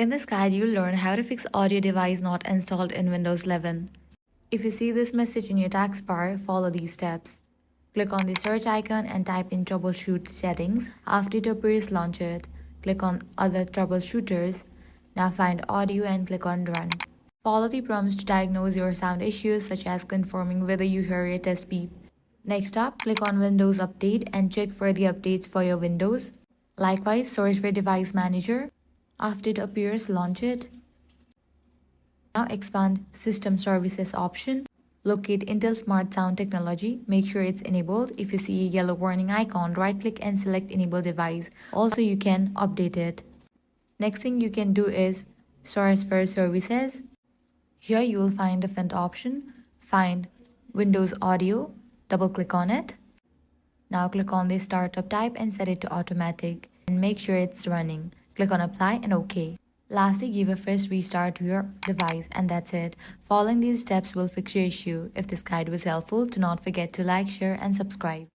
In this guide, you'll learn how to fix audio device not installed in Windows 11. If you see this message in your taskbar, follow these steps. Click on the search icon and type in troubleshoot settings. After it appears, launch it. Click on other troubleshooters. Now find audio and click on run. Follow the prompts to diagnose your sound issues, such as confirming whether you hear a test beep. Next up, click on Windows Update and check for the updates for your Windows. Likewise, search for Device Manager. After it appears, launch it. Now expand System Services option. Locate Intel Smart Sound Technology. Make sure it's enabled. If you see a yellow warning icon, right-click and select Enable Device. Also, you can update it. Next thing you can do is search for services. Here you will find different option. Find Windows Audio. Double-click on it. Now click on the startup type and set it to automatic. And make sure it's running. Click on Apply and OK. Lastly, give a first restart to your device, and that's it. Following these steps will fix your issue. If this guide was helpful, do not forget to like, share and subscribe.